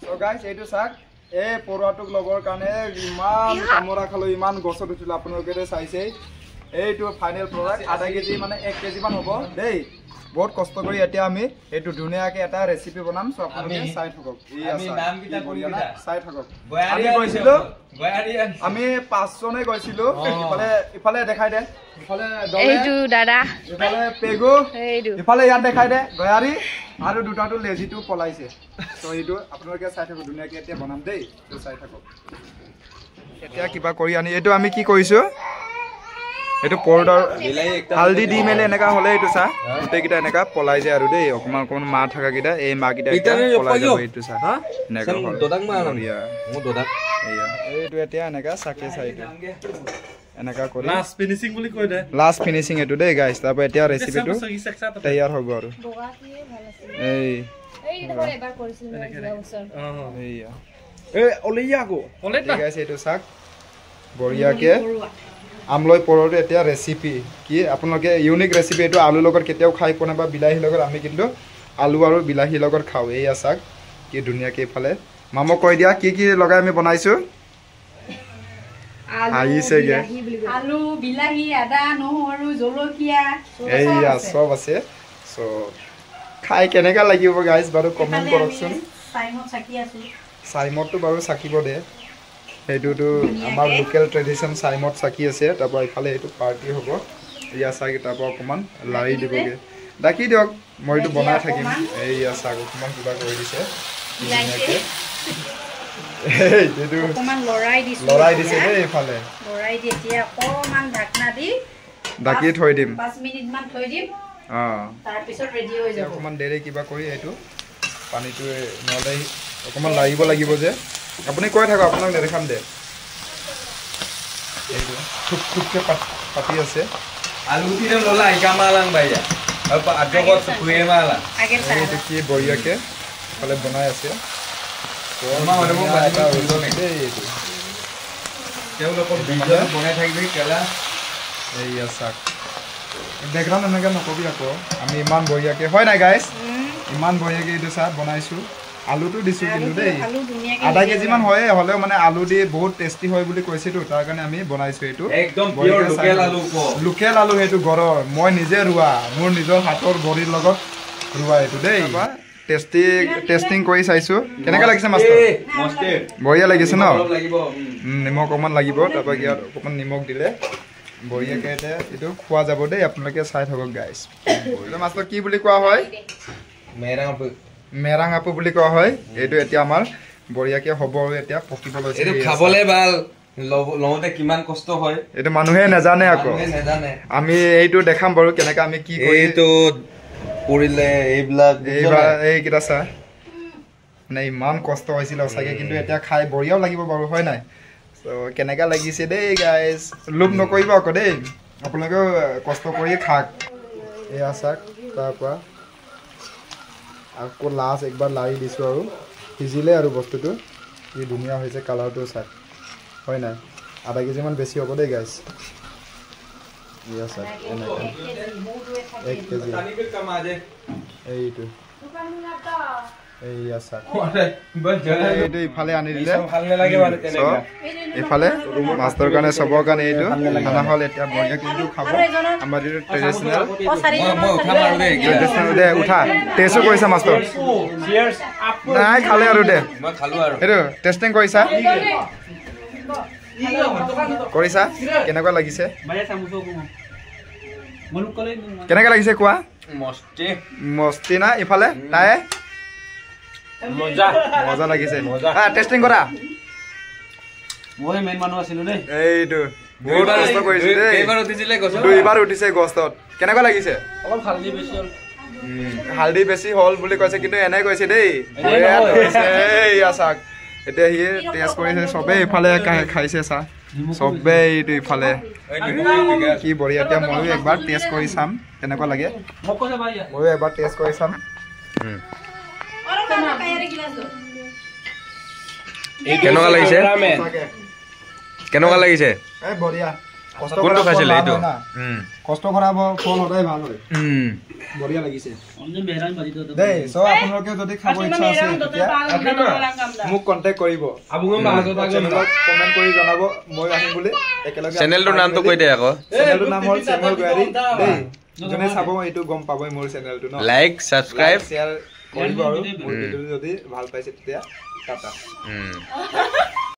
So guys, এইটো চাক এই পৰুৱাটোক লগৰ কাৰণে ইমান কামৰা খালো ইমান গছত উঠিল আপোনালোকে চাইছে এইটো ফাইনাল প্ৰডাক্ট আধা কেজি মানে 1 কেজি মান হ'ব দেই বহুত কষ্ট কৰি এতিয়া আমি এইটো ধুনিয়াকে এটা ৰেচিপি বনাম সো আপোনালোকে চাই থাকক আমি নাম কিটা কৰিলা চাই থাকক আমি গৈছিলো আমি 5 জনে গৈছিলো ইফালে দেখাই দে ইফালে দলে এইটো দাদা ইফালে পেগু এইটো ইফালে ইয়াত দেখাই দে গয়াৰি আৰু দুটাটো লেজিটো পলাইছে তো এইটো আপোনালোকে চাই থাকক ধুনিয়াকে এতিয়া বনাম দেই তো চাই থাকক এতিয়া কিবা কৰি আনি এইটো আমি কি কৰিছো এটো পাউডাৰ হালদি দি মেলে এনেকা হলে এটো চা গুটে কিটা এনেকা পলাই যায় আৰু দেই অকমান অকমান মা থাকা কিটা এই মা কিটা পলাই যাব এটো চা এনেকা হল দদাক মা আনিয়া মু দদাক এয়া এইটো এতিয়া এনেকা সাকে চাইটো এনেকা কৰি লাস্ট ফিনিশিং বুলি কই দে লাস্ট ফিনিশিং এটো দেই গাইস তারপর এতিয়া ৰেচিপিটো তৈয়াৰ হ'ব আৰু বগা কি ভাল আছে এই দেখো এবাৰ কৰিছিল না বছৰ এয়া এই অলিয়া গো অলেটা গাইস এটো সাক বঢ়িয়াকে আমলৈ পৰটো এতিয়া ৰেচিপি কি আপোনালোকে ইউনিক ৰেচিপি এটো আলু লগত কেতিয়াও খাই পোৱা বা বিলাহী লগত আমি কিন্তু আলু আৰু বিলাহী লগত খাও এই আসাক কি ধুনিয়াকে ইফালে মামা কৈ দিয়া কি লগাই আমি বনাইছো আলু বিলাহী আদা নহৰু জলকীয়া এইয়া সব আছে সো খাই কেনেকা লাগিব গাইস বাৰু কমেন্ট কৰকচোন সাইমত সাকি আছে সাইমতটো বাৰু সাকিব দে এইটোটো আমাৰ লোকেল ট্ৰেডিশন সাইমত সাকি আছে তাৰপৰ ইফালে এটো পাৰ্টি হ'ব ইয়া সাকি তাৰপৰ অকমান লাৰি দিবগে ডাকি দিয়ক মই এটো বনাই থাকিম এইয়া সাগ অকমান কিবা কৰি দিছে ধুনিয়াকে এই যেটো অকমান লৰাই দিছে দেই ইফালে লৰাই দি এতিয়া অকমান ঢাকনা দি ডাকি থৈ দিম 5 মিনিট মান থৈ দিম তাৰ পিছত ৰেডি হৈ যাব অকমান দেৰি কিবা কৰি এইটো পানীটো নলাই অকমান লাগিব লাগিব যে আপুনি কৈ থাকক আপোনাক দেখাম দে এইটো থুককে পাতি আছে আলু দিলে ললা ইকামালাং বাইয়া আৰু আজগত ফুয়ে মালা এইটো কি বঢ়িয়াকে ফলে বনাই আছে তো মা মানে মোক এটা উল্টো নাই এইটো তেওঁলোকৰ ভিডিও বনাই থাকিবি কেলা এই আসাক ব্যাকগ্ৰাউণ্ড এনেকা নকবি আকৌ আমি ইমান বঢ়িয়াকে হয় নাই গাইস ইমান বঢ়িয়াকে এইটো চাহ বনাইছো আলুটো দিছো কিন্তু দেই আধা কেজি মান হয় হলেও মানে আলু দি বহুত টেস্টি হয় বুলি কৈছিটো তাৰ কাৰণে আমি বনাইছো এটো একদম পিওৰ লোকেল আলু লোকেল আলু হেতু গৰৰ মই নিজে ৰুৱা মোৰ নিজৰ হাতৰ বৰিৰ লগত ৰুৱা এটো দেই টেস্টিং কৰি চাইছো কেনেকা লাগিছে মাস্টাৰ মস্তে বঢ়িয়া লাগিছে ন লাগিব নিমখ অকমান লাগিব তাৰপা ইয়াত অকমান নিমখ দিলে বঢ়িয়াকে এটো খোৱা যাব দেই আপোনালোকে চাই থাকক গাইস মাস্টাৰ কি বুলি কোৱা হয় মেৰাঙাপু বুলি কোৱা হয় এইটো এতিয়া আমাৰ বঢ়িয়াকে হ'ব আৰু এতিয়া পকিব লৈছে এইটো খাবলে ভাল লওঁতে কিমান কষ্ট হয় এইটো মানুহে নাজানে আকৌ আমি এইটো দেখাম বাৰু কেনেকা আমি কি কৰি এইটো কৰিলে এই কিটা চা মানে ইমান কষ্ট হৈছিল সঁচাকে কিন্তু এতিয়া খাই বঢ়িয়াও লাগিব বাৰু হয় নাই সো কেনেকা লাগিছে দেই গাইস লোভ নকৰিব আকৌ দেই আপোনালোকে কষ্ট কৰি খাক এয়া চাক তাৰপৰা আকৌ লাষ্ট একবাৰ লাৰি দিছো আৰু সিজিলে আৰু বস্তুটো কি ধুনিয়া হৈছে কালাৰটো চাক হয় নাই আধা কেজি মান বেছি হ'ব দেই গাইস ইয়া চাক এনেকা 1 কেজি এইটো এইয়া চাক এইটো ইফালে আনি দিলে ভাল নালাগে মানে তেনেকা ইফালে মাস্টাৰ কাৰণে সবৰ কাৰণে এইটো খানা হল এতিয়া বঢ়িয়া কিন্তু খাব আমাৰ ট্ৰেডিশনাল দে উঠা টেস্ট কৰিছা মাস্টাৰ চিয়াৰ্স নাই খালে আৰু দে মই খালো আৰু এইটো টেস্টিং কৰিছা কেনেকুৱা লাগিছে কেনেকা লাগিছে কোৱা মস্তি না ইফালে তাই মজা লাগিছে টেস্টিং কৰা মই মেন মানুহ আছিল দেই এইটো বহুত কষ্ট কৰিছে দেই কেইবাৰ উঠিছিলে গছত দুইবাৰ উঠিছে গছত কেনেকুৱা লাগিছে অলপ হালদি বেছি হল বুলি কৈছে কিন্তু এনে কৈছে দেই এই আসাক এতিয়া হি টেষ্ট কৰিছে সবে ইফালে খাইছে চা সবে এইটো ইফালে কি বঢ়িয়া এতিয়া ময়ো একবাৰ টেষ্ট কৰি চাম কেনেকুৱা লাগে ময়ো একবাৰ টেষ্ট কৰি চাম কেনেকুৱা লাগিছে এই বঢ়িয়া কোনটো খাইছিল এইটো কষ্ট কৰা ফল সদায় ভাল হয় বঢ়িয়া লাগিছে দেই চ আপোনালোকে যদি খাব ইচ্ছা আছে তেতিয়া মোক কন্টাক্ট কৰিব কমেন্ট কৰি জনাব মই আহিম বুলি একেলগে চেনেলটোৰ নামটো কৈ দে আকৌ চেনেলটোৰ নাম হ'ল চেমল গোৱাৰী দেই যোনে চাব এইটো গম পাবই মোৰ চেনেলটো ন লাইক সাবস্ক্ৰাইব শ্বেয়াৰ কৰিব আৰু মোৰ ভিডিঅ যদি ভাল পাইছে তেতিয়া টাটা